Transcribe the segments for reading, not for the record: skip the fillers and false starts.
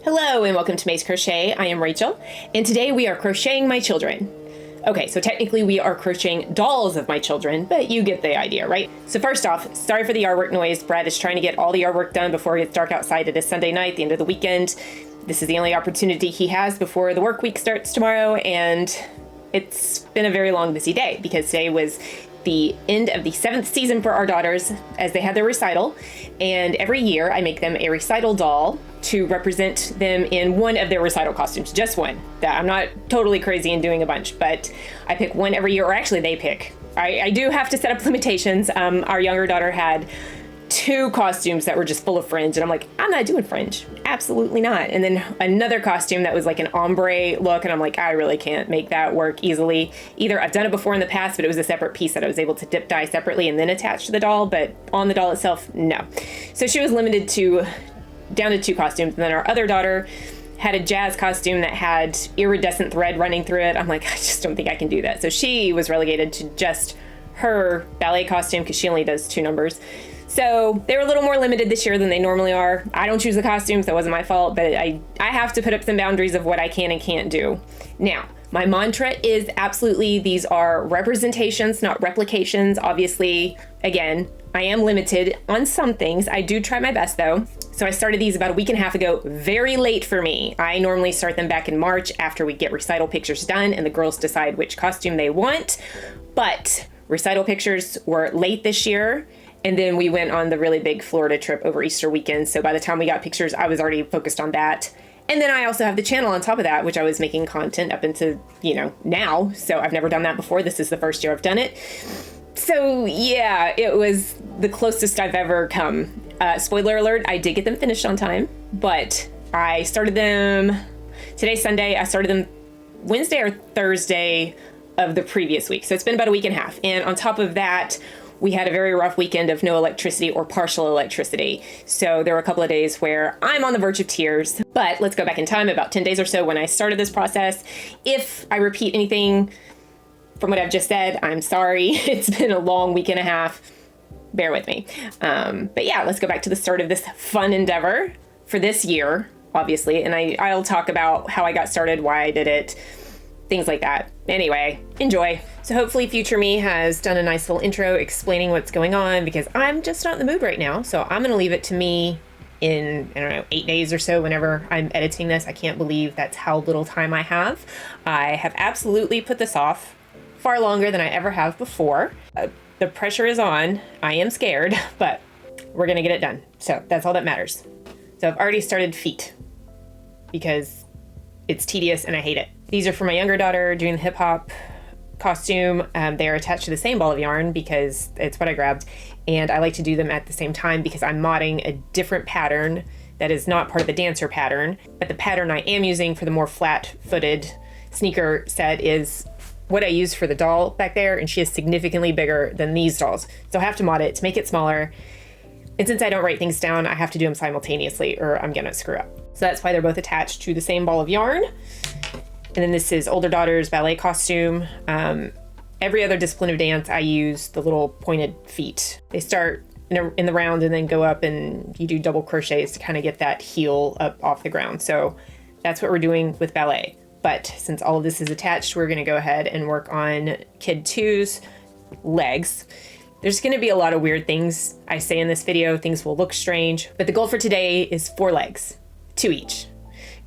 Hello and welcome to May's Crochet. I am Rachel, and today we are crocheting my children. Okay, so technically we are crocheting dolls of my children, but you get the idea, right? So first off, sorry for the yard work noise. Brad is trying to get all the yard work done before it gets dark outside. It is Sunday night, the end of the weekend. This is the only opportunity he has before the work week starts tomorrow, and it's been a very long, busy day because today was the end of the 7th season for our daughters as they had their recital. And every year I make them a recital doll to represent them in one of their recital costumes, just one. I'm not totally crazy in doing a bunch, but I pick one every year, or actually they pick. I do have to set up limitations. Our younger daughter had 2 costumes that were just full of fringe, and I'm like, I'm not doing fringe, absolutely not. And then another costume that was like an ombre look, and I'm like, I really can't make that work easily. Either I've done it before in the past, but it was a separate piece that I was able to dip dye separately and then attach to the doll, but on the doll itself, no. So she was limited to down to 2 costumes. And then our other daughter had a jazz costume that had iridescent thread running through it. I'm like, I just don't think I can do that. So she was relegated to just her ballet costume because she only does 2 numbers. So they were a little more limited this year than they normally are. I don't choose the costumes, that wasn't my fault, but I have to put up some boundaries of what I can and can't do. Now, my mantra is absolutely these are representations, not replications. Obviously, again, I am limited on some things. I do try my best though. So I started these about a week and a half ago, very late for me. I normally start them back in March after we get recital pictures done and the girls decide which costume they want. But recital pictures were late this year. And then we went on the really big Florida trip over Easter weekend. So by the time we got pictures, I was already focused on that. And then I also have the channel on top of that, which I was making content up into, now. So I've never done that before. This is the first year I've done it. So yeah, it was the closest I've ever come. Spoiler alert, I did get them finished on time, but I started them, today's Sunday, I started them Wednesday or Thursday of the previous week. So it's been about a week and a half. And on top of that, we had a very rough weekend of no electricity or partial electricity. So there were a couple of days where I'm on the verge of tears. But let's go back in time about 10 days or so when I started this process. If I repeat anything from what I've just said, I'm sorry. It's been a long week and a half. Bear with me. But yeah, let's go back to the start of this fun endeavor for this year, obviously. And I'll talk about how I got started, why I did it, things like that. Anyway, enjoy. So hopefully future me has done a nice little intro explaining what's going on because I'm just not in the mood right now. So I'm going to leave it to me in, 8 days or so whenever I'm editing this. I can't believe that's how little time I have. I have absolutely put this off far longer than I ever have before. The pressure is on. I am scared, but we're going to get it done. So that's all that matters. So I've already started feet because it's tedious and I hate it. These are for my younger daughter doing the hip hop costume. They are attached to the same ball of yarn because it's what I grabbed. And I like to do them at the same time because I'm modding a different pattern that is not part of the dancer pattern. But the pattern I am using for the more flat-footed sneaker set is what I use for the doll back there, and she is significantly bigger than these dolls. So I have to mod it to make it smaller. And since I don't write things down, I have to do them simultaneously or I'm gonna screw up. So that's why they're both attached to the same ball of yarn. And then this is older daughter's ballet costume. Every other discipline of dance, I use the little pointed feet. They start in the round and then go up and you do double crochets to kind of get that heel up off the ground. So that's what we're doing with ballet. But since all of this is attached, we're going to go ahead and work on Kid 2's legs. There's going to be a lot of weird things I say in this video. Things will look strange, but the goal for today is 4 legs, 2 each,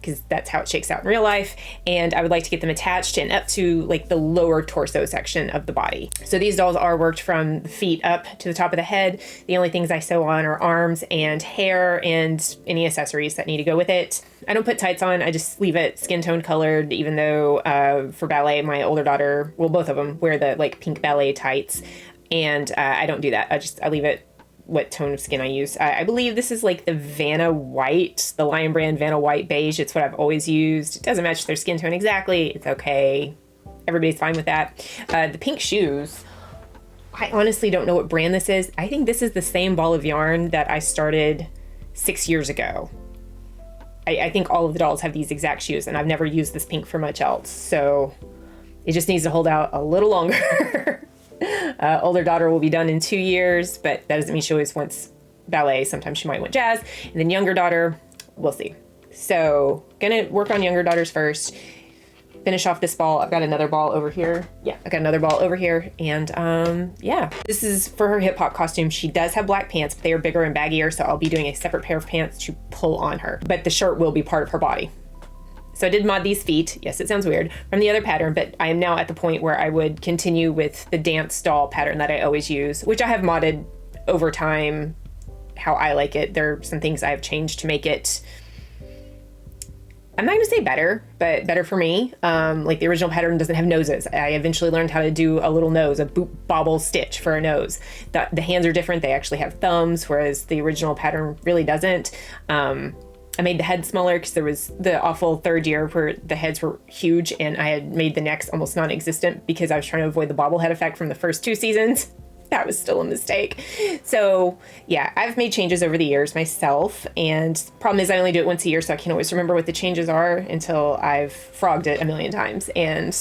because that's how it shakes out in real life. And I would like to get them attached and up to like the lower torso section of the body. So these dolls are worked from the feet up to the top of the head. The only things I sew on are arms and hair and any accessories that need to go with it. I don't put tights on, I just leave it skin tone colored, even though for ballet, my older daughter, well, both of them wear the like pink ballet tights. And I don't do that. I leave it what tone of skin I use. I believe this is like the Vanna White, the Lion Brand Vanna White beige. It's what I've always used. It doesn't match their skin tone exactly. It's okay. Everybody's fine with that. The pink shoes, I honestly don't know what brand this is. I think this is the same ball of yarn that I started 6 years ago. I think all of the dolls have these exact shoes and I've never used this pink for much else. So it just needs to hold out a little longer. Older daughter will be done in 2 years, but that doesn't mean she always wants ballet. Sometimes she might want jazz. And then younger daughter, we'll see. So gonna work on younger daughters first. Finish off this ball. I've got another ball over here. Yeah, I've got another ball over here. And yeah, this is for her hip hop costume. She does have black pants, but they are bigger and baggier, so I'll be doing a separate pair of pants to pull on her. But the shirt will be part of her body. So I did mod these feet. Yes, it sounds weird, from the other pattern, but I am now at the point where I would continue with the dance doll pattern that I always use, which I have modded over time how I like it. There are some things I have changed to make it, I'm not gonna say better, but better for me. Like the original pattern doesn't have noses. I eventually learned how to do a little nose, a boop bobble stitch for a nose. The hands are different. They actually have thumbs, whereas the original pattern really doesn't. I made the head smaller because there was the awful third year where the heads were huge and I had made the necks almost non-existent because I was trying to avoid the bobblehead effect from the first 2 seasons. That was still a mistake. So yeah, I've made changes over the years myself, and problem is I only do it once a year, so I can't always remember what the changes are until I've frogged it a million times and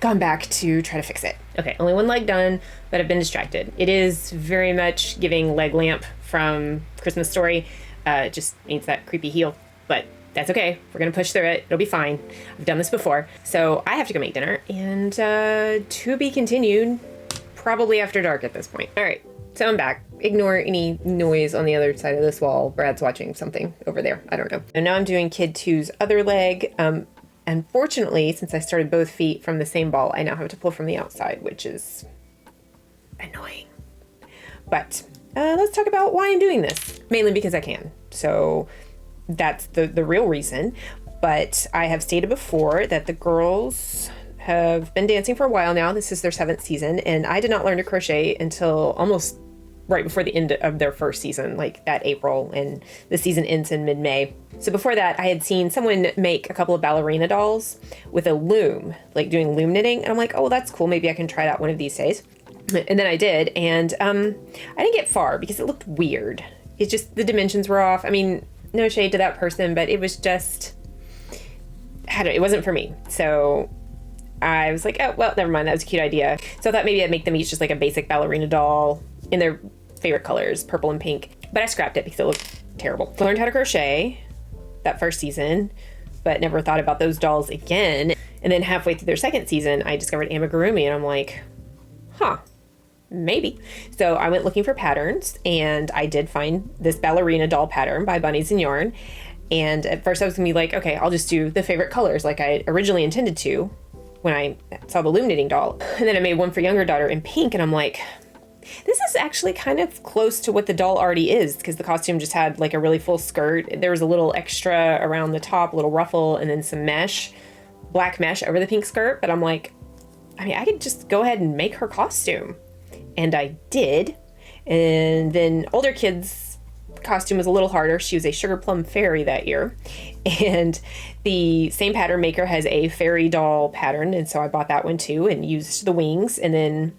gone back to try to fix it. Okay, only one leg done, but I've been distracted. It is very much giving leg lamp from Christmas Story. It just needs that creepy heel, but that's okay. We're gonna push through it. It'll be fine. I've done this before. So I have to go make dinner, and to be continued probably after dark at this point. All right, so I'm back. Ignore any noise on the other side of this wall. Brad's watching something over there. I don't know. And now I'm doing Kid 2's other leg. Unfortunately, since I started both feet from the same ball, I now have to pull from the outside, which is annoying. But let's talk about why I'm doing this. Mainly because I can. So that's the real reason. But I have stated before that the girls have been dancing for a while now. This is their 7th season, and I did not learn to crochet until almost right before the end of their first season, like that April, and the season ends in mid-May. So before that, I had seen someone make a couple of ballerina dolls with a loom, like doing loom knitting, and I'm like, oh, that's cool. Maybe I can try that one of these days. And then I did, and I didn't get far because it looked weird. It's just the dimensions were off. I mean, no shade to that person, but it was just, it wasn't for me. So I was like, oh, well, never mind. That was a cute idea. So I thought maybe I'd make them each just like a basic ballerina doll in their favorite colors, purple and pink. But I scrapped it because it looked terrible. I learned how to crochet that first season, but never thought about those dolls again. And then halfway through their second season, I discovered amigurumi, and I'm like, huh, maybe. So I went looking for patterns, and I did find this ballerina doll pattern by Bunnies and Yarn. And at first I was gonna be like, okay, I'll just do the favorite colors like I originally intended to when I saw the loom knitting doll. And then I made one for younger daughter in pink, and I'm like, this is actually kind of close to what the doll already is, because the costume just had like a really full skirt. There was a little extra around the top, a little ruffle, and then some mesh, black mesh over the pink skirt. But I'm like, I mean, I could just go ahead and make her costume. And I did. And then older kids' costume was a little harder. She was a sugar plum fairy that year, and the same pattern maker has a fairy doll pattern, and so I bought that one too and used the wings, and then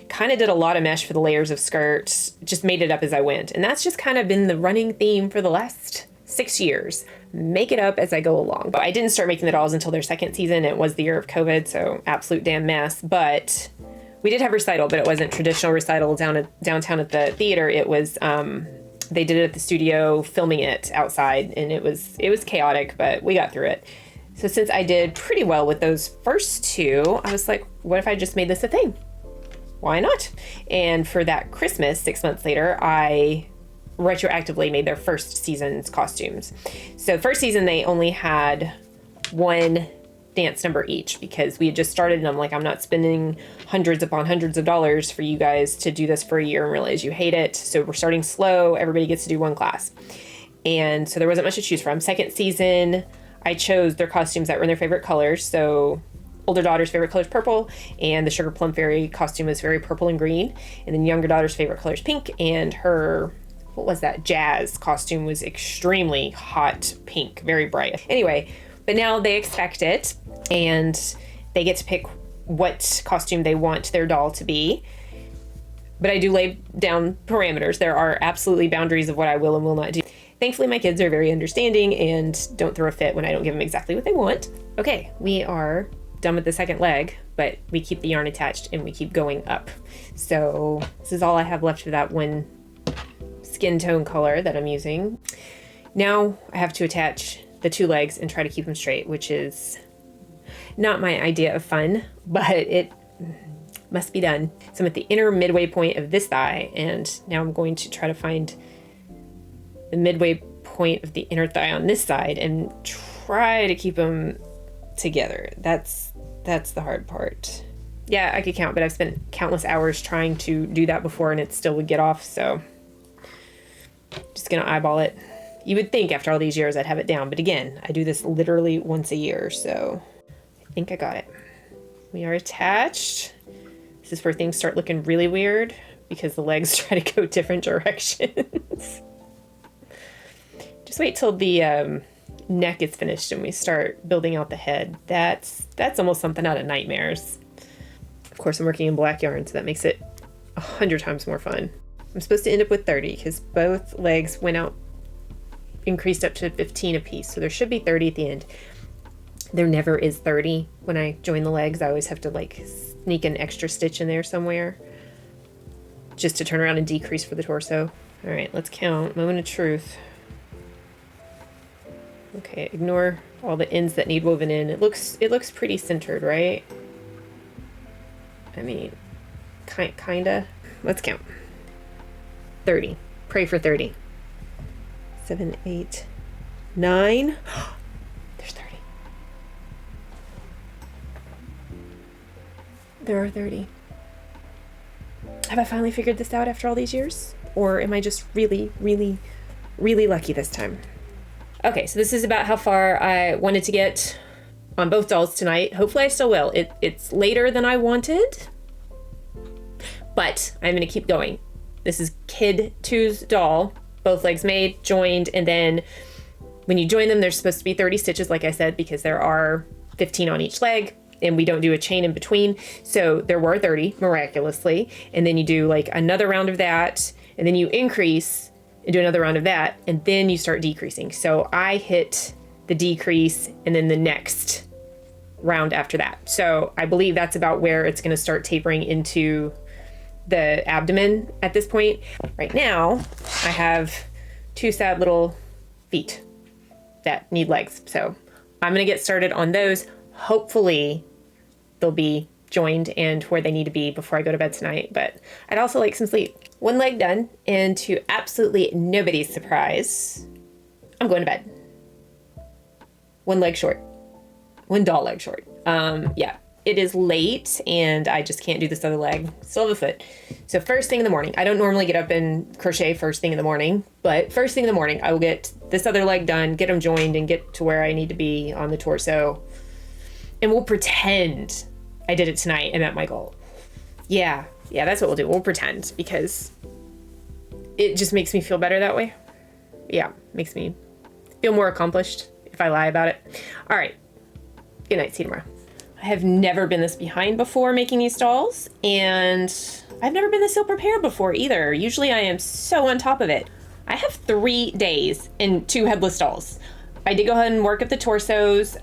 kind of did a lot of mesh for the layers of skirts, just made it up as I went. And that's just kind of been the running theme for the last 6 years. Make it up as I go along. But I didn't start making the dolls until their second season. It was the year of COVID, so absolute damn mess. But we did have recital, but it wasn't traditional recital downtown at the theater. It was they did it at the studio, filming it outside, and it was chaotic, but we got through it. So since I did pretty well with those first two, I was like, what if I just made this a thing? Why not? And for that Christmas, 6 months later, I retroactively made their first season's costumes. So first season, they only had one dance number each because we had just started, and I'm like, I'm not spending hundreds upon hundreds of dollars for you guys to do this for a year and realize you hate it. So we're starting slow. Everybody gets to do one class. And so there wasn't much to choose from. Second season, I chose their costumes that were in their favorite colors. So older daughter's favorite color is purple, and the Sugar Plum Fairy costume is very purple and green. And then younger daughter's favorite color is pink, and her, what was that, jazz costume was extremely hot pink, very bright. Anyway, but now they expect it, and they get to pick what costume they want their doll to be. But I do lay down parameters. There are absolutely boundaries of what I will and will not do. Thankfully, my kids are very understanding and don't throw a fit when I don't give them exactly what they want. Okay, we are done with the second leg, but we keep the yarn attached and we keep going up. So this is all I have left of that one skin tone color that I'm using. Now I have to attach the two legs and try to keep them straight, which is not my idea of fun, but it must be done. So I'm at the inner midway point of this thigh, and now I'm going to try to find the midway point of the inner thigh on this side and try to keep them together. That's the hard part. Yeah, I could count, but I've spent countless hours trying to do that before and it still would get off, so just gonna eyeball it. You would think after all these years I'd have it down, but again, I do this literally once a year, so I think I got it. We are attached. This is where things start looking really weird because the legs try to go different directions. Just wait till the neck is finished and we start building out the head. That's almost something out of nightmares. Of course, I'm working in black yarn, so that makes it 100 times more fun. I'm supposed to end up with 30 because both legs went out, increased up to 15 a piece, so there should be 30 at the end. There never is 30 when I join the legs. I always have to like sneak an extra stitch in there somewhere just to turn around and decrease for the torso. All right, let's count. Moment of truth. Okay, ignore all the ends that need woven in. It looks pretty centered, right? I mean, kinda. Let's count. 30. Pray for 30. 7, 8, 9. There's 30. There are 30. Have I finally figured this out after all these years? Or am I just really, really, really lucky this time? Okay, so this is about how far I wanted to get on both dolls tonight. Hopefully I still will. It's later than I wanted, but I'm gonna keep going. This is Kid 2's doll, both legs made, joined, and then when you join them, there's supposed to be 30 stitches, like I said, because there are 15 on each leg, and we don't do a chain in between. So there were 30, miraculously, and then you do like another round of that, and then you increase and do another round of that, and then you start decreasing. So I hit the decrease and then the next round after that. So I believe that's about where it's gonna start tapering into the abdomen at this point. Right now, I have two sad little feet that need legs. So I'm gonna get started on those. Hopefully they'll be joined and where they need to be before I go to bed tonight, but I'd also like some sleep. One leg done, and to absolutely nobody's surprise, I'm going to bed. One leg short. One doll leg short. Yeah, it is late and I just can't do this other leg. Still have a foot. So first thing in the morning, I don't normally get up and crochet first thing in the morning, but first thing in the morning, I will get this other leg done, get them joined, and get to where I need to be on the torso. And we'll pretend I did it tonight and met my goal. Yeah, that's what we'll do. We'll pretend because it just makes me feel better that way. Yeah, makes me feel more accomplished if I lie about it. All right, good night, see you tomorrow. I have never been this behind before making these dolls, and I've never been this ill prepared before either. Usually I am so on top of it. I have 3 days and 2 headless dolls. I did go ahead and work at the torsos.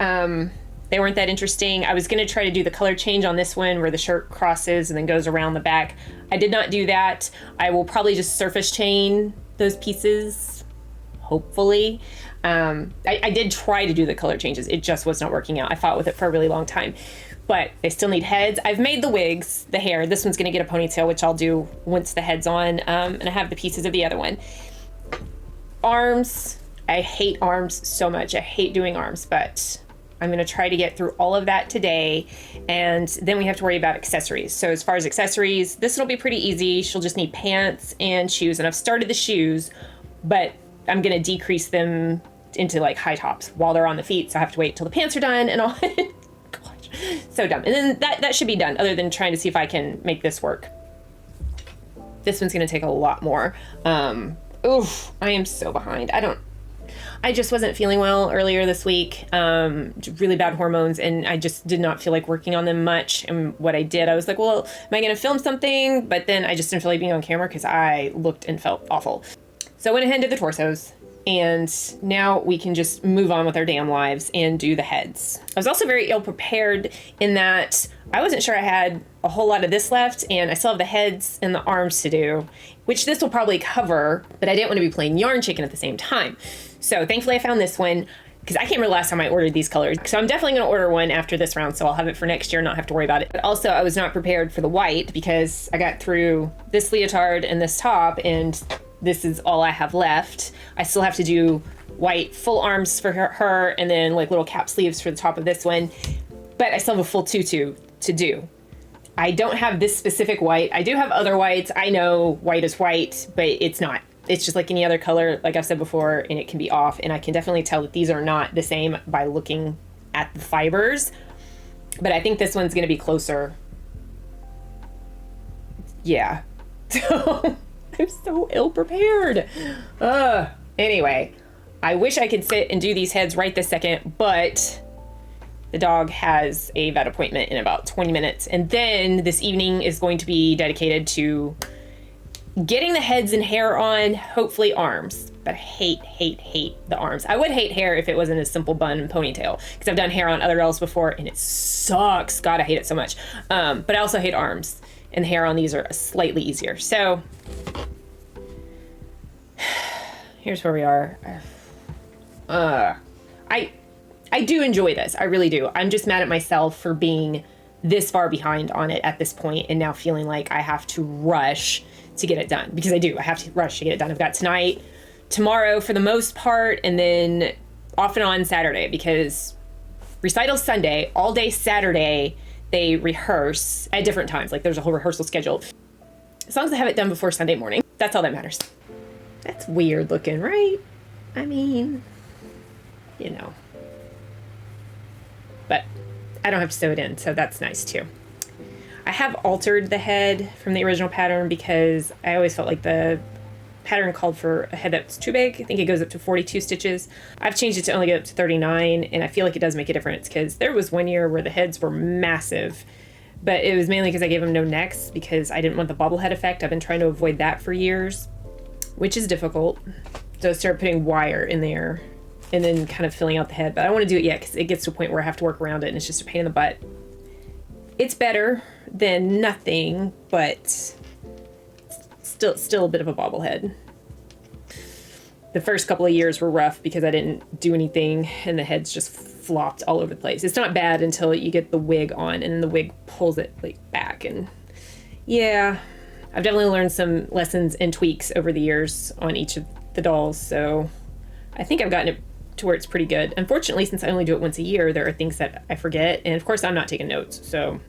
They weren't that interesting. I was gonna try to do the color change on this one where the shirt crosses and then goes around the back. I did not do that. I will probably just surface chain those pieces, hopefully. I did try to do the color changes. It just was not working out. I fought with it for a really long time, but they still need heads. I've made the wigs, the hair. This one's gonna get a ponytail, which I'll do once the head's on. And I have the pieces of the other one. Arms, I hate arms so much. I hate doing arms, but I'm gonna try to get through all of that today, and then we have to worry about accessories. So as far as accessories, this will be pretty easy. She'll just need pants and shoes, and I've started the shoes, but I'm gonna decrease them into like high tops while they're on the feet, so I have to wait till the pants are done and all. Gosh, so dumb. And then that should be done, other than trying to see if I can make this work. This one's gonna take a lot more. Oof, I am so behind. I just wasn't feeling well earlier this week, really bad hormones, and I just did not feel like working on them much. And what I did, I was like, well, am I going to film something? But then I just didn't feel like being on camera because I looked and felt awful. So I went ahead and did the torsos, and now we can just move on with our damn lives and do the heads. I was also very ill prepared in that I wasn't sure I had a whole lot of this left, and I still have the heads and the arms to do, which this will probably cover, but I didn't want to be playing yarn chicken at the same time. So thankfully I found this one. because I can't remember the last time I ordered these colors. So I'm definitely going to order one after this round, so I'll have it for next year and not have to worry about it. But also I was not prepared for the white because I got through this leotard and this top, and this is all I have left. I still have to do white full arms for her and then like little cap sleeves for the top of this one. But I still have a full tutu to do. I don't have this specific white. I do have other whites. I know white is white, but it's not. It's just like any other color, like I've said before, and it can be off. And I can definitely tell that these are not the same by looking at the fibers. But I think this one's going to be closer. Yeah. So I'm so ill prepared. Anyway, I wish I could sit and do these heads right this second, but the dog has a vet appointment in about 20 minutes. And then this evening is going to be dedicated to getting the heads and hair on, hopefully arms. But I hate the arms. I would hate hair if it wasn't a simple bun and ponytail, because I've done hair on other dolls before and it sucks. God, I hate it so much. But I also hate arms, and the hair on these are slightly easier. So here's where we are. I do enjoy this. I really do. I'm just mad at myself for being this far behind on it at this point and now feeling like I have to rush to get it done, because I do. I have to rush to get it done. I've got tonight, tomorrow for the most part, and then off and on Saturday, because recital Sunday, all day Saturday, they rehearse at different times. Like there's a whole rehearsal scheduled. As long as I have it done before Sunday morning, that's all that matters. That's weird looking, right? I mean, you know. But I don't have to sew it in, so that's nice too. I have altered the head from the original pattern because I always felt like the pattern called for a head that's too big. I think it goes up to 42 stitches. I've changed it to only get up to 39, and I feel like it does make a difference, because there was one year where the heads were massive, but it was mainly because I gave them no necks because I didn't want the bobblehead effect. I've been trying to avoid that for years, which is difficult. So I started putting wire in there and then kind of filling out the head, but I don't want to do it yet because it gets to a point where I have to work around it and it's just a pain in the butt. It's better than nothing, but still a bit of a bobblehead. The first couple of years were rough because I didn't do anything and the heads just flopped all over the place. It's not bad until you get the wig on and then the wig pulls it like back, and yeah, I've definitely learned some lessons and tweaks over the years on each of the dolls, so I think I've gotten it to where it's pretty good. Unfortunately, since I only do it once a year, there are things that I forget, and of course I'm not taking notes. So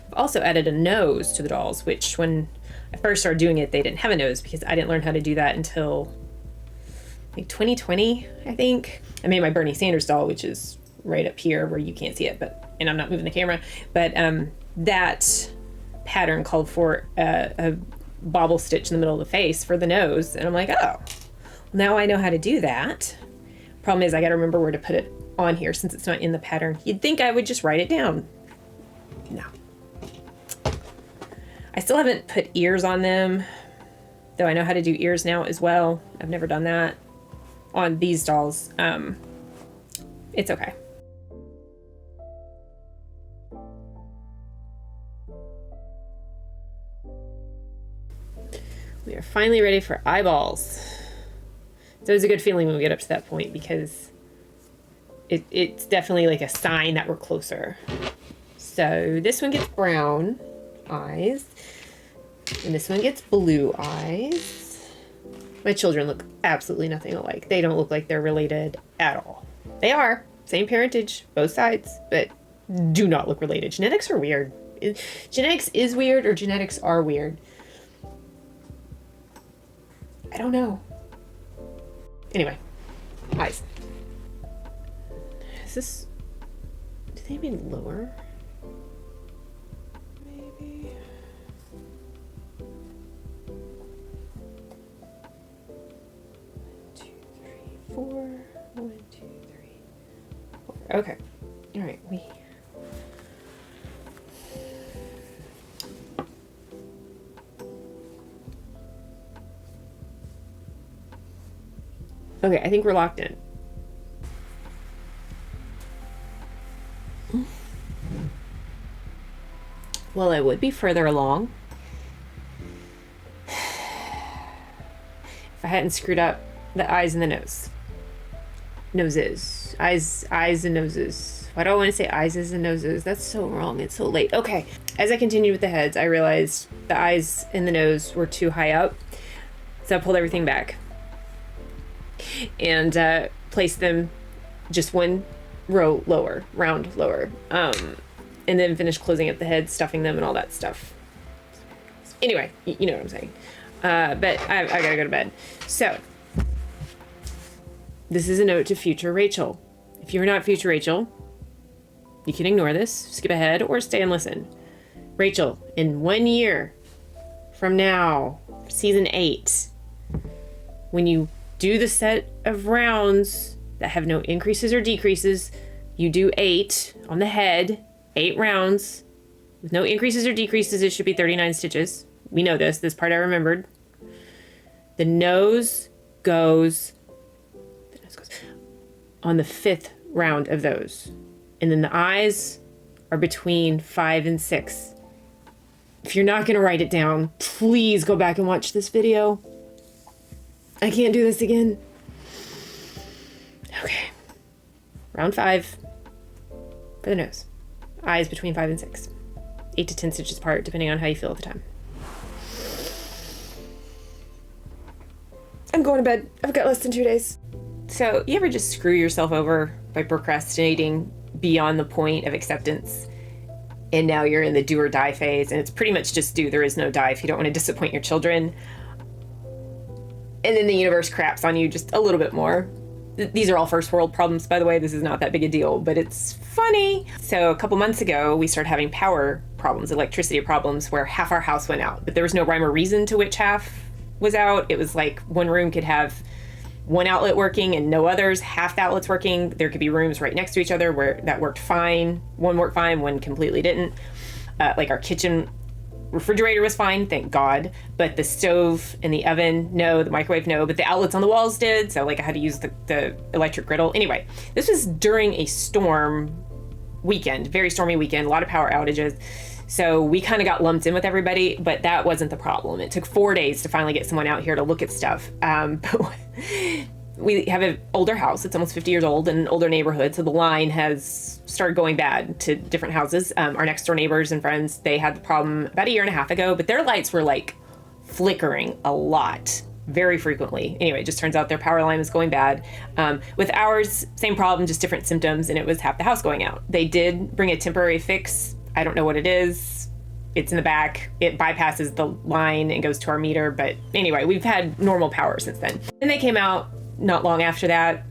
I've also added a nose to the dolls, which when I first started doing it, they didn't have a nose because I didn't learn how to do that until like 2020, I think. I made my Bernie Sanders doll, which is right up here where you can't see it, and I'm not moving the camera, but that pattern called for a bobble stitch in the middle of the face for the nose, and I'm like, oh, now I know how to do that. Problem is I gotta remember where to put it on here since it's not in the pattern. You'd think I would just write it down. No. I still haven't put ears on them, though I know how to do ears now as well. I've never done that on these dolls. It's okay. We are finally ready for eyeballs. It's always a good feeling when we get up to that point because it's definitely like a sign that we're closer. So this one gets brown eyes, and this one gets blue eyes. My children look absolutely nothing alike. They don't look like they're related at all. They are, same parentage, both sides, but do not look related. Genetics are weird. Genetics is weird, or genetics are weird. I don't know. Anyway, eyes. Is this... do they mean lower? Maybe... 1, 2, 3, 4. 1, 2, 3, 4. Okay. Alright, Okay, I think we're locked in. Well, I would be further along if I hadn't screwed up the eyes and the nose. noses. Eyes and noses. Why do I want to say eyes and noses? That's so wrong. It's so late. Okay. As I continued with the heads, I realized the eyes and the nose were too high up. So I pulled everything back and placed them just one row lower, round lower. And then finished closing up the heads, stuffing them and all that stuff. Anyway, you know what I'm saying. But I gotta go to bed. So this is a note to future Rachel. If you're not future Rachel, you can ignore this, skip ahead, or stay and listen. Rachel, in 1 year from now, season 8, when you do the set of rounds that have no increases or decreases, you do 8 on the head, 8 rounds. With no increases or decreases, it should be 39 stitches. We know this part I remembered. The nose goes on the 5th round of those. And then the eyes are between 5 and 6. If you're not going to write it down, please go back and watch this video. I can't do this again. Okay. Round 5 for the nose. Eyes between 5 and 6. 8 to 10 stitches apart, depending on how you feel at the time. I'm going to bed. I've got less than 2 days. So, you ever just screw yourself over by procrastinating beyond the point of acceptance? And now you're in the do or die phase, and it's pretty much just do. There is no die if you don't want to disappoint your children. And then the universe craps on you just a little bit more. These are all first world problems, by the way. This is not that big a deal, but it's funny. So a couple months ago, we started having power problems, electricity problems, where half our house went out. But there was no rhyme or reason to which half was out. It was like one room could have one outlet working and no others, half the outlets working. There could be rooms right next to each other where that worked fine. One worked fine, one completely didn't. Like our kitchen refrigerator was fine, thank God, but the stove and the oven, no, the microwave, no, but the outlets on the walls did, so like I had to use the electric griddle. Anyway, this was during a storm weekend, very stormy weekend, a lot of power outages, so we kind of got lumped in with everybody, but that wasn't the problem. It took 4 days to finally get someone out here to look at stuff. But we have an older house, it's almost 50 years old, in an older neighborhood, so the line has started going bad to different houses. Our next door neighbors and friends, they had the problem about 1.5 years ago, but their lights were like flickering a lot, very frequently. Anyway, it just turns out their power line was going bad. With ours, same problem, just different symptoms, and it was half the house going out. They did bring a temporary fix. I don't know what it is. It's in the back. It bypasses the line and goes to our meter, but anyway, we've had normal power since then. And they came out not long after that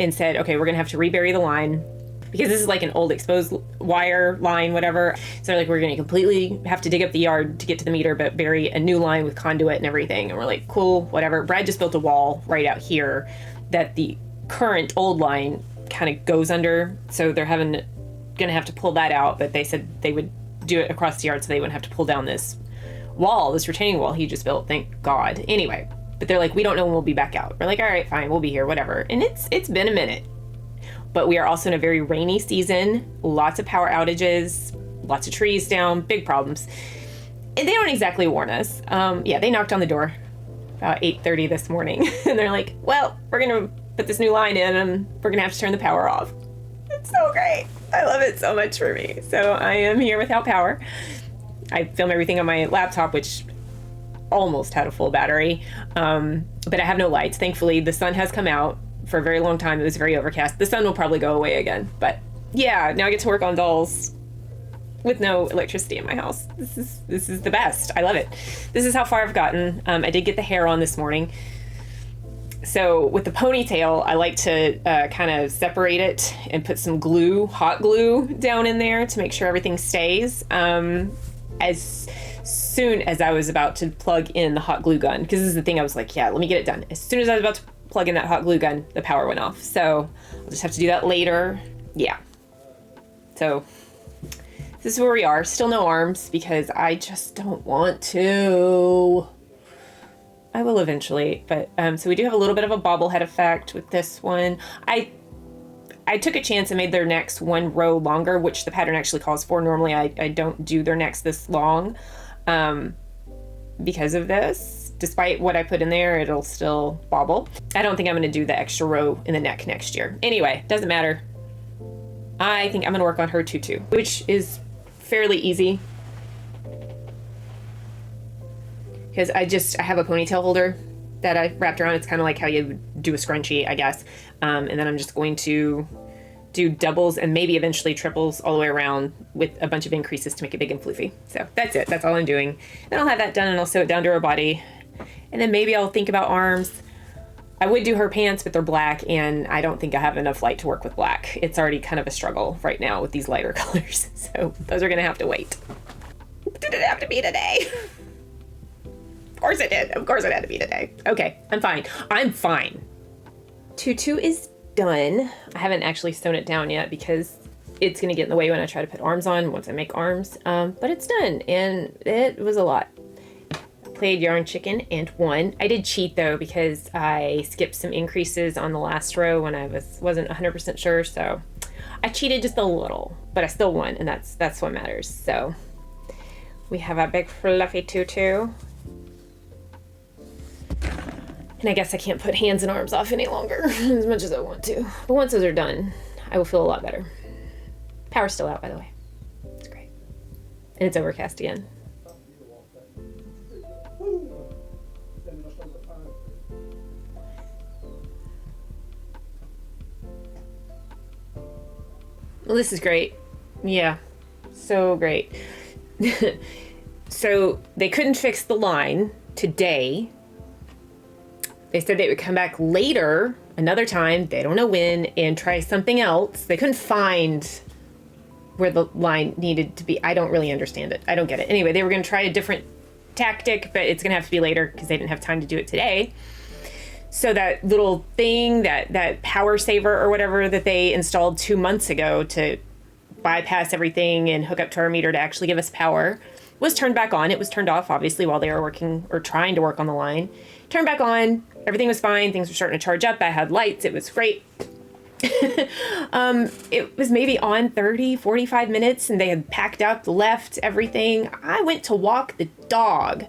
and said, okay, we're gonna have to rebury the line because this is like an old exposed wire line, whatever. So like, we're gonna completely have to dig up the yard to get to the meter, but bury a new line with conduit and everything. And we're like, cool, whatever. Brad just built a wall right out here that the current old line kind of goes under. So they're gonna have to pull that out, but they said they would do it across the yard so they wouldn't have to pull down this wall, this retaining wall he just built, thank God. Anyway, but they're like, we don't know when we'll be back out. We're like, all right, fine, we'll be here, whatever. And it's been a minute. But we are also in a very rainy season, lots of power outages, lots of trees down, big problems. And they don't exactly warn us. Yeah, they knocked on the door about 8:30 this morning. And they're like, well, we're gonna put this new line in and we're gonna have to turn the power off. It's so great. I love it so much for me. So I am here without power. I film everything on my laptop, which almost had a full battery. But I have no lights. Thankfully, the sun has come out for a very long time. It was very overcast. The sun will probably go away again. But yeah, now I get to work on dolls with no electricity in my house. This is the best. I love it. This is how far I've gotten. I did get the hair on this morning. So with the ponytail, I like to kind of separate it and put some glue, hot glue down in there to make sure everything stays. As soon as I was about to plug in the hot glue gun, because this is the thing, I was like, yeah, let me get it done. As soon as I was about to plug in that hot glue gun, the power went off. So I'll just have to do that later. Yeah. So this is where we are. Still no arms because I just don't want to. I will eventually, but so we do have a little bit of a bobblehead effect with this one. I took a chance and made their necks one row longer, which the pattern actually calls for. Normally I don't do their necks this long because of this. despite what I put in there, it'll still wobble. I don't think I'm gonna do the extra row in the neck next year. Anyway, doesn't matter. I think I'm gonna work on her tutu, which is fairly easy. Because I have a ponytail holder that I wrapped around. It's kind of like how you would do a scrunchie, I guess. And then I'm just going to do doubles and maybe eventually triples all the way around with a bunch of increases to make it big and floofy. So that's it. That's all I'm doing. Then I'll have that done and I'll sew it down to her body. And then maybe I'll think about arms. I would do her pants, but they're black, and I don't think I have enough light to work with black. It's already kind of a struggle right now with these lighter colors. So those are gonna have to wait. Did it have to be today? Of course it did. Of course it had to be today. Okay, I'm fine. I'm fine. Tutu is done. I haven't actually sewn it down yet because it's gonna get in the way when I try to put arms on once I make arms. But it's done, and it was a lot. Played yarn chicken and won. I did cheat though because I skipped some increases on the last row when I wasn't 100% sure. So I cheated just a little, but I still won, and that's what matters. So we have a big fluffy tutu. And I guess I can't put hands and arms off any longer as much as I want to. But once those are done, I will feel a lot better. Power's still out, by the way. It's great. And it's overcast again. Well, this is great. Yeah, so great. So they couldn't fix the line today. They said they would come back later, another time, they don't know when, and try something else. They couldn't find where the line needed to be. I don't really understand it. I don't get it. Anyway, they were going to try a different tactic, but it's going to have to be later because they didn't have time to do it today. So that little thing, that power saver or whatever that they installed 2 months ago to bypass everything and hook up to our meter to actually give us power, was turned back on. It was turned off, obviously, while they were working or trying to work on the line. Turned back on. Everything was fine. Things were starting to charge up. I had lights. It was great. It was maybe on 30, 45 minutes, and they had packed up, left everything. I went to walk the dog.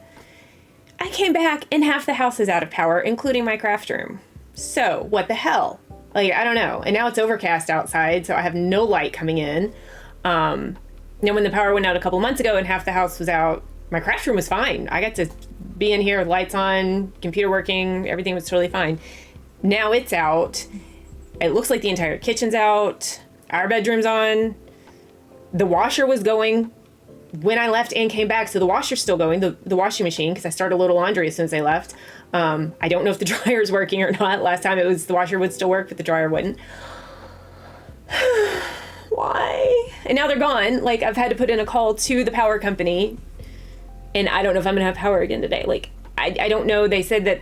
I came back and half the house is out of power, including my craft room. So what the hell? Like, I don't know. And now it's overcast outside, so I have no light coming in. When the power went out a couple months ago and half the house was out, my craft room was fine. I got to be in here with lights on, computer working, everything was totally fine. Now it's out. It looks like the entire kitchen's out. Our bedroom's on. The washer was going when I left and came back, so the washer's still going, the washing machine, because I started a little laundry as soon as I left. I don't know if the dryer's working or not. Last time it was the washer would still work, but the dryer wouldn't. Why? And now they're gone. Like, I've had to put in a call to the power company, and I don't know if I'm gonna have power again today. Like, I don't know. They said that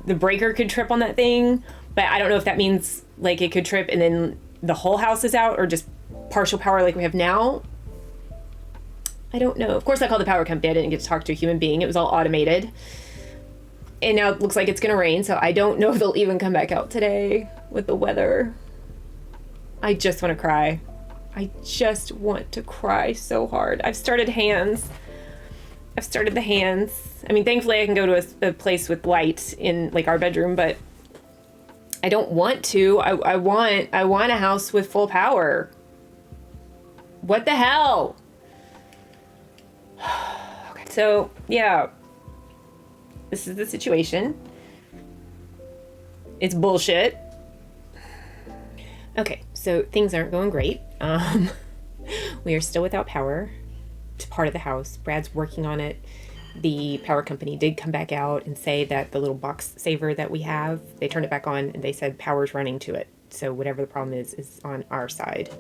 the breaker could trip on that thing, but I don't know if that means like it could trip and then the whole house is out, or just partial power like we have now. I don't know. Of course, I called the power company. I didn't get to talk to a human being. It was all automated. And now it looks like it's gonna rain, so I don't know if they'll even come back out today with the weather. I just want to cry. I just want to cry so hard. I've started the hands. I mean, thankfully I can go to a place with light in like our bedroom, but I don't want to. I want a house with full power. What the hell? Okay. So yeah, this is the situation. It's bullshit. Okay, so things aren't going great. We are still without power to part of the house. Brad's working on it. The power company did come back out and say that the little box saver that we have, they turned it back on and they said power's running to it. So whatever the problem is on our side.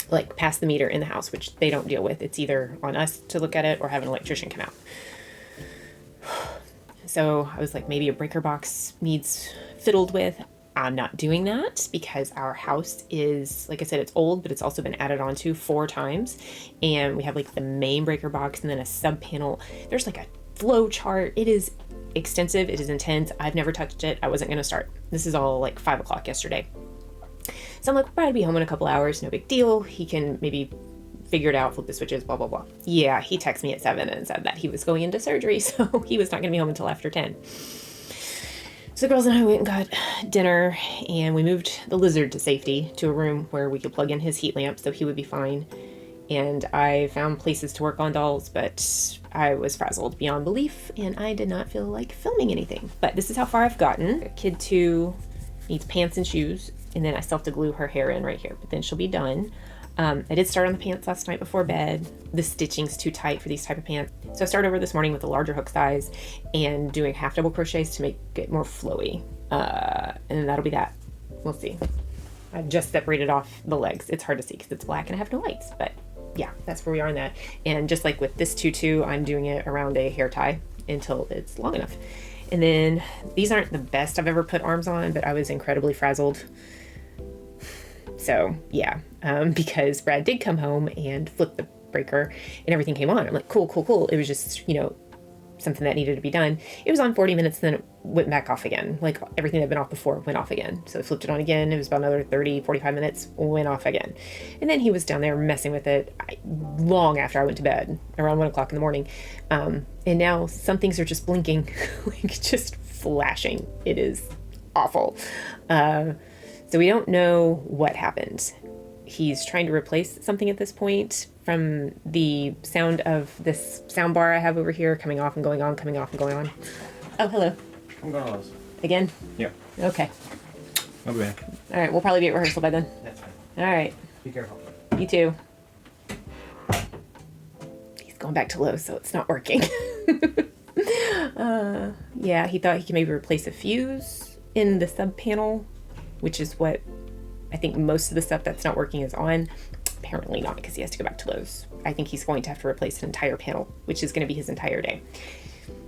Like past the meter in the house, which they don't deal with. It's either on us to look at it or have an electrician come out. So I was like, maybe a breaker box needs fiddled with. I'm not doing that because our house is, like I said, it's old, but it's also been added onto 4 times. And we have like the main breaker box and then a sub panel. There's like a flow chart. It is extensive. It is intense. I've never touched it. I wasn't going to start. This is all like 5 o'clock yesterday. So I'm like, Brad will be home in a couple hours. No big deal. He can maybe figured out, flip the switches, blah, blah, blah. Yeah, he texted me at 7 and said that he was going into surgery, so he was not going to be home until after 10. So the girls and I went and got dinner, and we moved the lizard to safety to a room where we could plug in his heat lamp so he would be fine. And I found places to work on dolls, but I was frazzled beyond belief, and I did not feel like filming anything. But this is how far I've gotten. Kid 2 needs pants and shoes, and then I still have to glue her hair in right here, but then she'll be done. I did start on the pants last night before bed. The stitching's too tight for these type of pants. So I started over this morning with a larger hook size and doing half double crochets to make it more flowy. And then that'll be that. We'll see. I've just separated off the legs. It's hard to see because it's black and I have no lights, but yeah, that's where we are on that. And just like with this tutu, I'm doing it around a hair tie until it's long enough. And then these aren't the best I've ever put arms on, but I was incredibly frazzled. So yeah, because Brad did come home and flip the breaker and everything came on. I'm like, cool, cool, cool. It was just, you know, something that needed to be done. It was on 40 minutes, then it went back off again. Like everything that had been off before went off again. So I flipped it on again. It was about another 30, 45 minutes, went off again. And then he was down there messing with it long after I went to bed, around 1 o'clock in the morning. And now some things are just blinking, like just flashing. It is awful. So we don't know what happened. He's trying to replace something at this point from the sound of this sound bar I have over here coming off and going on, coming off and going on. Oh, hello. I'm going to Lowe's. Again? Yeah. Okay. I'll be back. All right, we'll probably be at rehearsal by then. That's fine. All right. Be careful. You too. He's going back to Lowe's, so it's not working. Yeah, he thought he could maybe replace a fuse in the sub panel, which is what I think most of the stuff that's not working is on. Apparently not, because he has to go back to Lowe's. I think he's going to have to replace an entire panel, which is going to be his entire day.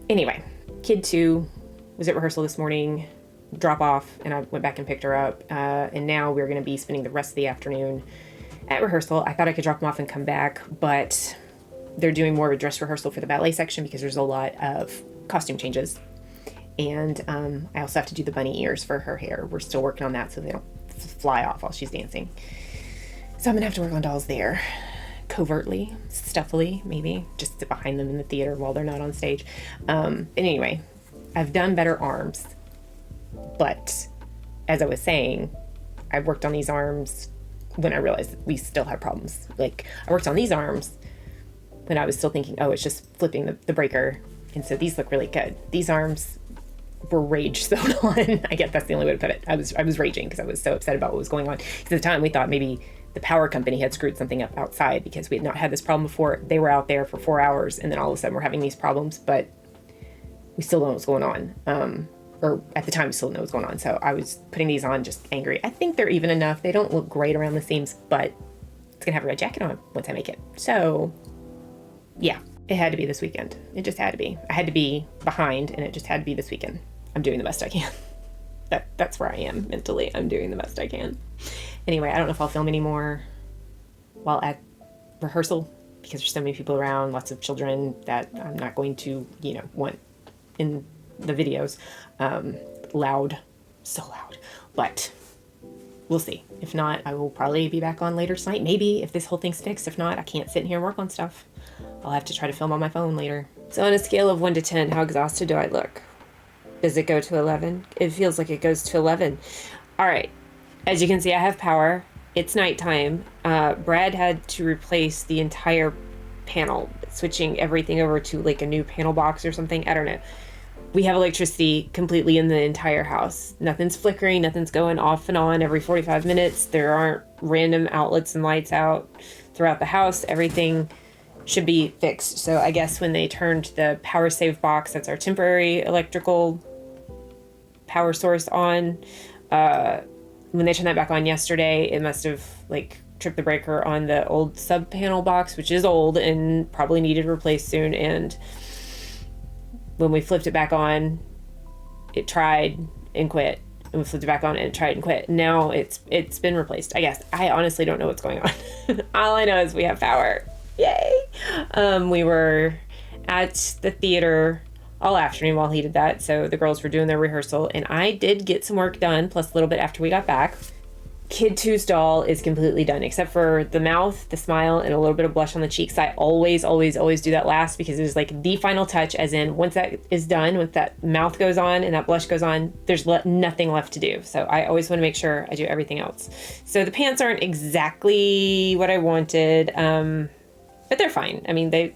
Anyway, kid 2 was at rehearsal this morning, drop off, and I went back and picked her up. And now we're going to be spending the rest of the afternoon at rehearsal. I thought I could drop them off and come back, but they're doing more of a dress rehearsal for the ballet section because there's a lot of costume changes. And I also have to do the bunny ears for her hair. We're still working on that so they don't fly off while she's dancing. So I'm gonna have to work on dolls there, covertly, stuffily, maybe, just sit behind them in the theater while they're not on stage. And anyway, I've done better arms, but as I was saying, I worked on these arms when I realized that we still had problems. Like, I worked on these arms when I was still thinking, oh, it's just flipping the breaker. And so these look really good. These arms were rage sewn on. I guess that's the only way to put it. I was raging because I was so upset about what was going on. Because at the time we thought maybe the power company had screwed something up outside because we had not had this problem before. They were out there for 4 hours and then all of a sudden we're having these problems, but we still don't know what's going on. Or at the time we still didn't know what's going on. So I was putting these on just angry. I think they're even enough. They don't look great around the seams, but it's gonna have a red jacket on once I make it. So yeah, it had to be this weekend. It just had to be. I had to be behind and it just had to be this weekend. I'm doing the best I can. That's where I am mentally. I'm doing the best I can. Anyway, I don't know if I'll film anymore while at rehearsal because there's so many people around, lots of children that I'm not going to, want in the videos. Loud, so loud, but we'll see. If not, I will probably be back on later tonight. Maybe if this whole thing's fixed. If not, I can't sit in here and work on stuff. I'll have to try to film on my phone later. So on a scale of 1 to 10, how exhausted do I look? Does it go to 11? It feels like it goes to 11. All right. As you can see, I have power. It's nighttime. Brad had to replace the entire panel, switching everything over to like a new panel box or something. I don't know. We have electricity completely in the entire house. Nothing's flickering. Nothing's going off and on every 45 minutes. There aren't random outlets and lights out throughout the house. Everything should be fixed. So I guess when they turned the power save box, that's our temporary electrical power source on, when they turned that back on yesterday, it must have like tripped the breaker on the old sub panel box, which is old and probably needed replaced soon. And when we flipped it back on, it tried and quit. And we flipped it back on and it tried and quit. Now it's been replaced, I guess. I honestly don't know what's going on. All I know is we have power. Yay! We were at the theater all afternoon while he did that. So the girls were doing their rehearsal and I did get some work done, plus a little bit after we got back. Kid Two's doll is completely done, except for the mouth, the smile, and a little bit of blush on the cheeks. I always do that last because it's like the final touch, as in once that is done, once that mouth goes on and that blush goes on, there's nothing left to do. So I always want to make sure I do everything else. So the pants aren't exactly what I wanted, but they're fine. I mean, they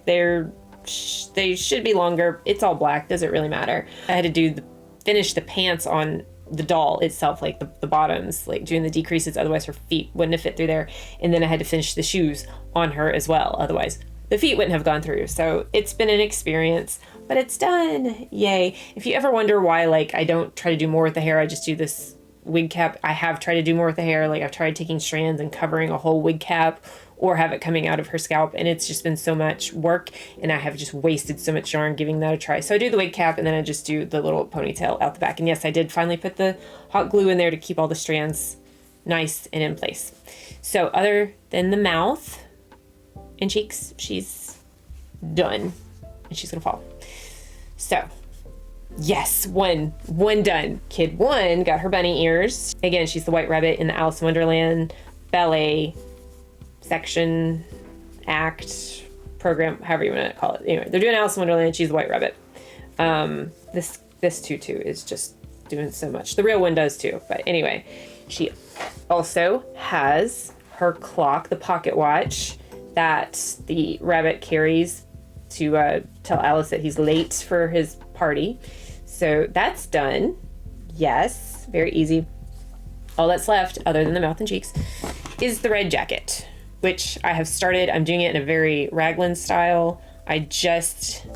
should be longer. It's all black, doesn't really matter. I had to finish the pants on the doll itself, like the bottoms, like doing the decreases, otherwise her feet wouldn't have fit through there. And then I had to finish the shoes on her as well, otherwise the feet wouldn't have gone through. So it's been an experience, but it's done. Yay. If you ever wonder why like I don't try to do more with the hair, I just do this wig cap. I have tried to do more with the hair. Like I've tried taking strands and covering a whole wig cap or have it coming out of her scalp, and it's just been so much work, and I have just wasted so much yarn giving that a try. So I do the wig cap, and then I just do the little ponytail out the back. And yes, I did finally put the hot glue in there to keep all the strands nice and in place. So other than the mouth and cheeks, she's done, and she's gonna fall. So yes, one done. Kid 1 got her bunny ears. Again, she's the White Rabbit in the Alice in Wonderland ballet section, act, program, however you want to call it. Anyway, they're doing Alice in Wonderland. She's the White Rabbit. This tutu is just doing so much. The real one does too. But anyway, she also has her clock, the pocket watch that the rabbit carries to tell Alice that he's late for his party. So that's done. Yes, very easy. All that's left, other than the mouth and cheeks, is the red jacket, which I have started. I'm doing it in a very raglan style. I just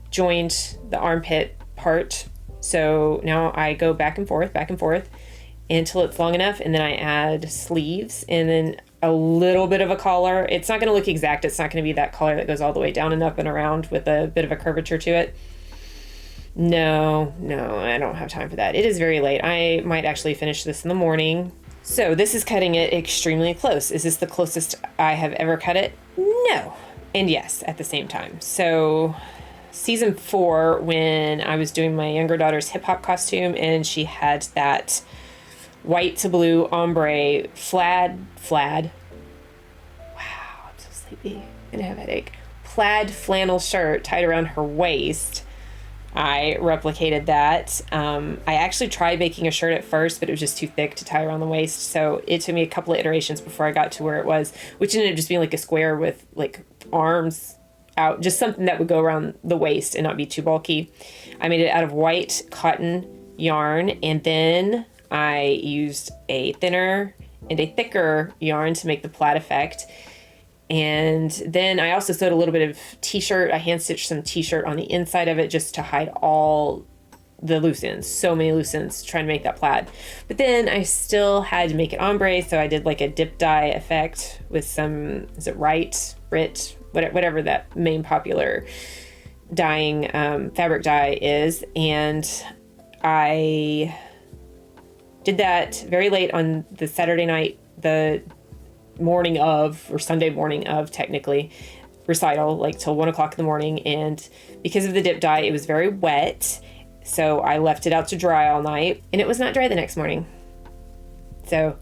joined the armpit part. So now I go back and forth until it's long enough. And then I add sleeves and then a little bit of a collar. It's not going to look exact. It's not going to be that collar that goes all the way down and up and around with a bit of a curvature to it. No, I don't have time for that. It is very late. I might actually finish this in the morning. So this is cutting it extremely close. Is this the closest I have ever cut it? No. And yes, at the same time. So season 4, when I was doing my younger daughter's hip hop costume and she had that white to blue ombre plaid. Wow, I'm so sleepy. I'm gonna have a headache. Plaid flannel shirt tied around her waist. I replicated that. I actually tried making a shirt at first, but it was just too thick to tie around the waist. So it took me a couple of iterations before I got to where it was, which ended up just being like a square with like arms out, just something that would go around the waist and not be too bulky. I made it out of white cotton yarn, and then I used a thinner and a thicker yarn to make the plaid effect. And then I also sewed a little bit of t-shirt. I hand stitched some t-shirt on the inside of it just to hide all the loose ends. So many loose ends trying to make that plaid. But then I still had to make it ombre, so I did like a dip dye effect with some, is it Rit, whatever that main popular dyeing fabric dye is. And I did that very late on the Saturday night, the morning of, or Sunday morning of technically, recital, like till 1 o'clock in the morning. And because of the dip dye, it was very wet. So I left it out to dry all night, and it was not dry the next morning. So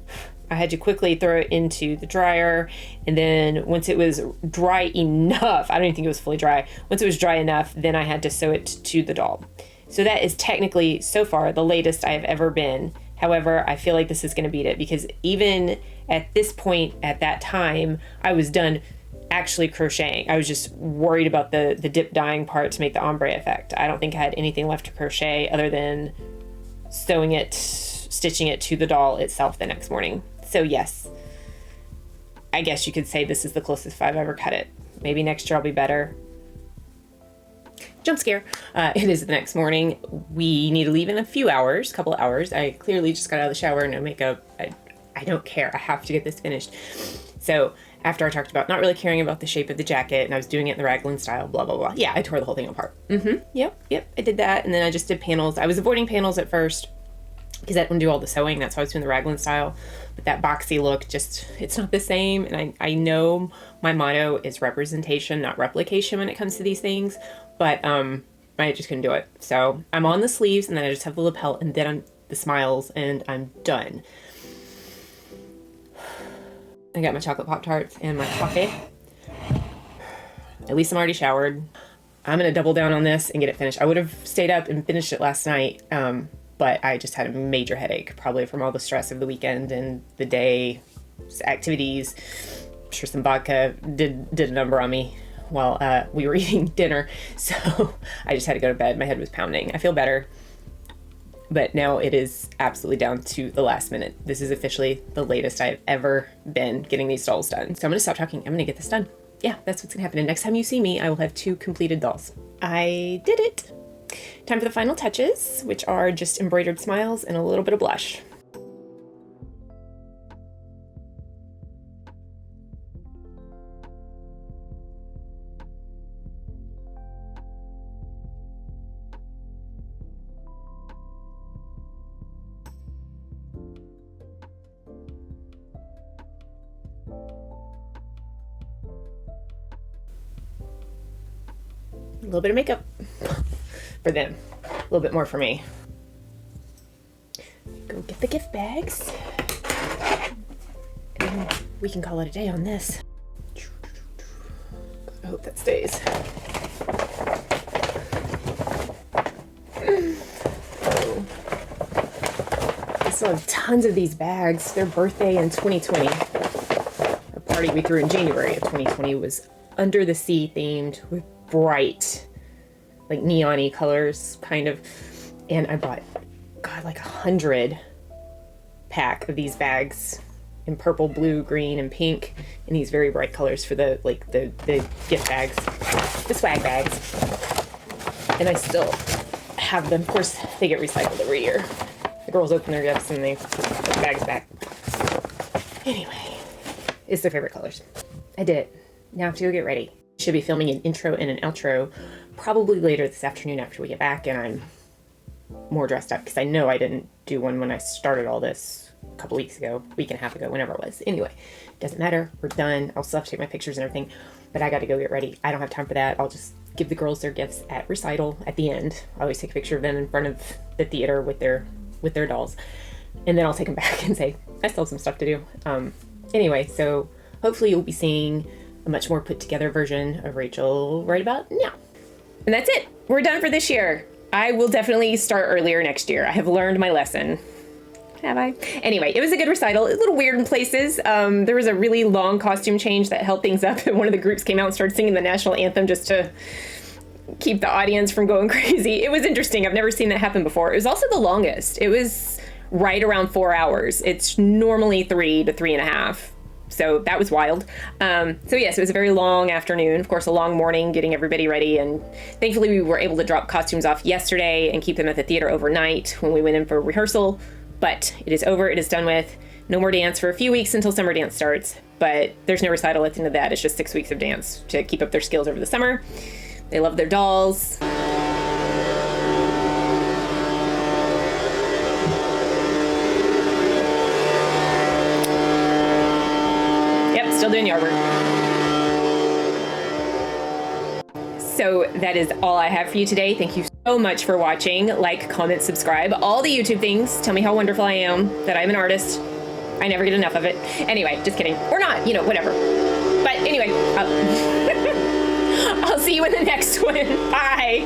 I had to quickly throw it into the dryer. And then once it was dry enough, I don't even think it was fully dry. Once it was dry enough, then I had to sew it to the doll. So that is technically so far the latest I have ever been. However, I feel like this is going to beat it, because even at this point, at that time, I was done actually crocheting. I was just worried about the dip dyeing part to make the ombre effect. I don't think I had anything left to crochet other than sewing it, stitching it to the doll itself the next morning. So yes, I guess you could say this is the closest I've ever cut it. Maybe next year I'll be better. Jump scare. It is the next morning. We need to leave in a few hours, couple of hours. I clearly just got out of the shower, no makeup. I don't care. I have to get this finished. So after I talked about not really caring about the shape of the jacket, and I was doing it in the raglan style, blah, blah, blah. Yeah, I tore the whole thing apart. Yep, I did that. And then I just did panels. I was avoiding panels at first because I didn't do all the sewing. That's why I was doing the raglan style. But that boxy look, just, it's not the same. And I know my motto is representation, not replication when it comes to these things. But I just couldn't do it. So I'm on the sleeves, and then I just have the lapel, and then I'm the smiles, and I'm done. I got my chocolate Pop-Tarts and my coffee. At least I'm already showered. I'm gonna double down on this and get it finished. I would have stayed up and finished it last night, but I just had a major headache, probably from all the stress of the weekend and the day, activities. I'm sure some vodka did a number on me while we were eating dinner. So I just had to go to bed. My head was pounding. I feel better, but now it is absolutely down to the last minute. This is officially the latest I've ever been getting these dolls done. So I'm gonna stop talking. I'm gonna get this done. Yeah, that's what's gonna happen. And next time you see me, I will have 2 completed dolls. I did it. Time for the final touches, which are just embroidered smiles and a little bit of blush. A little bit of makeup for them, a little bit more for me. Go get the gift bags, and we can call it a day on this. I hope that stays. I still have tons of these bags. Their birthday in 2020, a party we threw in January of 2020, was under the sea themed with bright, like neon-y colors, kind of. And I bought, God, like 100 pack of these bags in purple, blue, green, and pink, in these very bright colors for the gift bags, the swag bags. And I still have them. Of course, they get recycled every year. The girls open their gifts and they put the bags back. Anyway, it's their favorite colors. I did it. Now I have to go get ready. Should be filming an intro and an outro probably later this afternoon after we get back and I'm more dressed up, because I know I didn't do one when I started all this a couple weeks ago, week and a half ago, whenever it was. Anyway, doesn't matter. We're done. I'll still have to take my pictures and everything, but I got to go get ready. I don't have time for that. I'll just give the girls their gifts at Recital at the end. I always take a picture of them in front of the theater with their dolls, and then I'll take them back and say, I still have some stuff to do. Anyway, so hopefully you'll be seeing a much more put together version of Rachel right about now. And that's it. We're done for this year. I will definitely start earlier next year. I have learned my lesson. Have I? Anyway, it was a good recital. A little weird in places. There was a really long costume change that held things up, and one of the groups came out and started singing the national anthem just to keep the audience from going crazy. It was interesting. I've never seen that happen before. It was also the longest. It was right around 4 hours. It's normally 3 to 3.5. So that was wild. So yes, it was a very long afternoon, of course, a long morning getting everybody ready. And thankfully we were able to drop costumes off yesterday and keep them at the theater overnight when we went in for rehearsal. But it is over, it is done with. No more dance for a few weeks until summer dance starts. But there's no recital at the end of that. It's just 6 weeks of dance to keep up their skills over the summer. They love their dolls. Still doing yard work. So that is all I have for you today. Thank you so much for watching. Like, comment, subscribe, all the YouTube things. Tell me how wonderful I am, that I'm an artist. I never get enough of it. Anyway, just kidding. Or not, you know, whatever. But anyway, I'll see you in the next one. Bye.